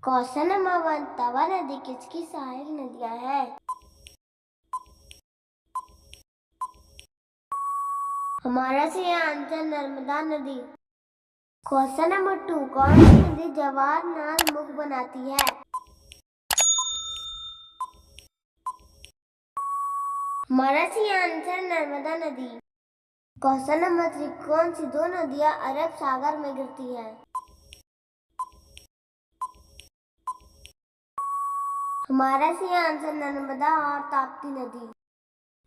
कौशल one तवा नदी किसकी सहायक नदियां हैं? हमारा सही आंसर नर्मदा नदी। क्वेश्चन नंबर 2, कौन सी नदी जवाहरलाल मुख बनाती है? हमारा सही आंसर नर्मदा नदी। क्वेश्चन नंबर 3, कौन सी दो नदियां अरब सागर में गिरती हैं? हमारा सही आंसर नर्मदा और ताप्ती नदी।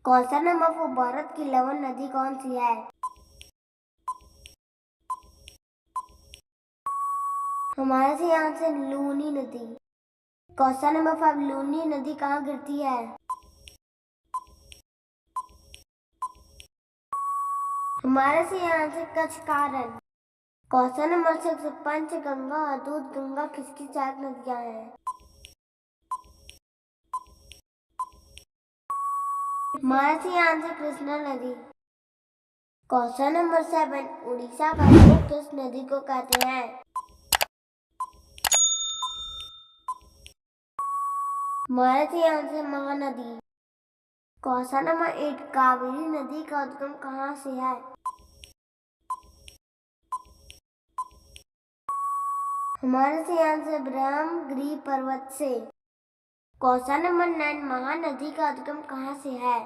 क्वेश्चन नंबर 4, भारत की लवण नदी कौन सी है? हमारा सही आंसर लूनी नदी। क्वेश्चन नंबर 5, लूनी नदी कहाँ गिरती है? हमारा सही आंसर कच्छ कारण। क्वेश्चन नंबर 6, पंचगंगा और दूध गंगा किसकी सहायक नदियां हैं? हमारा सही आंसर कृष्णा नदी। क्वेश्चन नंबर 7, उड़ीसा का मुख किस नदी को कहते हैं? हमारा सही answer Mahanadi. Question number 8, Kaveri नदी का उद्गम कहाँ से है? हमारा सही आंसर ब्रह्मगिरि पर्वत से। क्वेश्चन नंबर 9, महानदी का उद्गम कहाँ से है?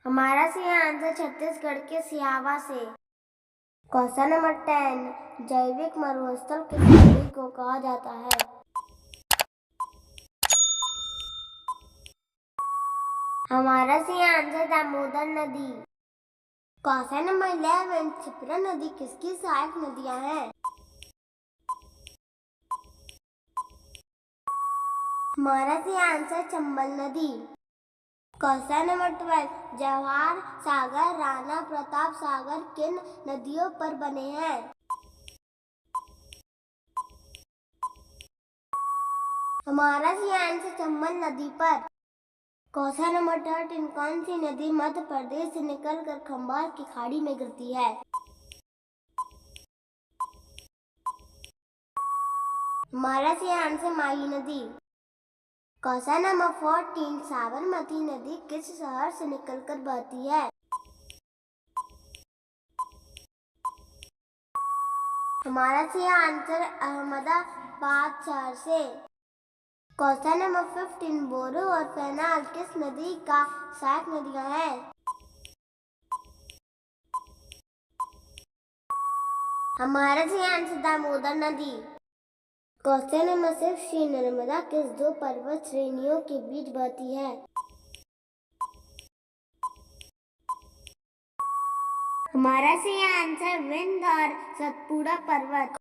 हमारा सही आंसर छत्तीसगढ़ के सिहावा से। क्वेश्चन नंबर 10, जैविक मरुस्थल किस नदी को कहा जाता है? हमारा सही आंसर दामोदर नदी। क्वेश्चन नंबर 11, क्षिप्रा नदी किसकी सहायक नदियां हैं? हमारा सही आंसर चंबल नदी। क्वेश्चन नंबर 12, जवाहर सागर राणा प्रताप सागर किन नदियों पर बने हैं? हमारा सही आंसर चंबल नदी पर। क्वेश्चन नंबर 13, कौन सी नदी मध्य प्रदेश से निकलकर खंभात की खाड़ी में गिरती है? हमारा सही आंसर माही नदी। क्वेश्चन नंबर 14, साबरमती नदी किस शहर से निकलकर बहती है? हमारा सही आंसर अहमदाबाद शहर से। क्वेश्चन नंबर 15, बोरो और फेनाल किस नदी का सहायक नदियां हैं? हमारा सही आंसर दामोदर नदी। क्वेश्चन नंबर 16, नर्मदा किस दो पर्वत श्रेणियों के बीच बहती है? हमारा सही आंसर विंध्य और सतपुड़ा पर्वत।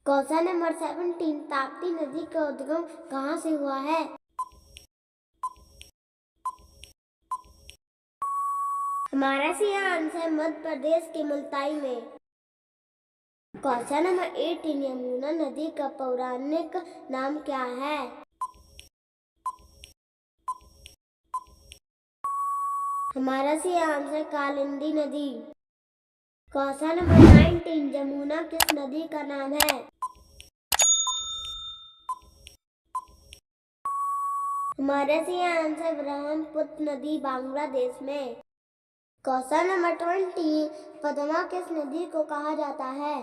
क्वेश्चन नंबर 17, ताप्ती नदी का उद्गम कहाँ से हुआ है? हमारा सही आंसर मध्य प्रदेश के मुल्ताई में। क्वेश्चन नंबर 18, यमुना नदी का पौराणिक नाम क्या है? हमारा सही आंसर कालिंदी नदी। क्वेश्चन नंबर 19, जमुना किस नदी का नाम है? हमारा सही आंसर ब्रह्मपुत्र नदी बांग्लादेश में। क्वेश्चन नंबर 20, पद्मा किस नदी को कहा जाता है?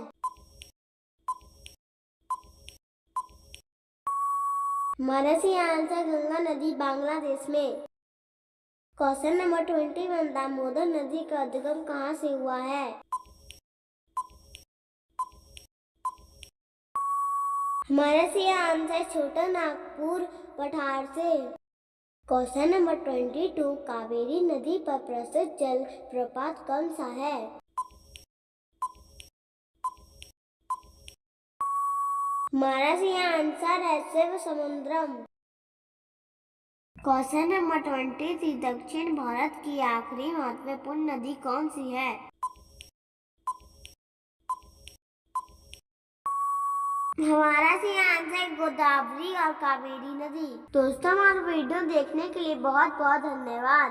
हमारा सही आंसर गंगा नदी बांग्लादेश में। क्वेश्चन नंबर 21, दामोदर नदी का उद्गम कहाँ से हुआ है? हमारा सही आंसर छोटा नागपुर पठार से। क्वेश्चन नंबर 22, कावेरी नदी पर प्रसिद्ध जल प्रपात कौन सा है? हमारा सही आंसर है शिव समुद्रम। क्वेश्चन नंबर 23, दक्षिण भारत की आखिरी महत्वपूर्ण नदी कौन सी है? हमारा सही आंसर गोदावरी और कावेरी नदी। दोस्तों, हमारा वीडियो देखने के लिए बहुत बहुत धन्यवाद।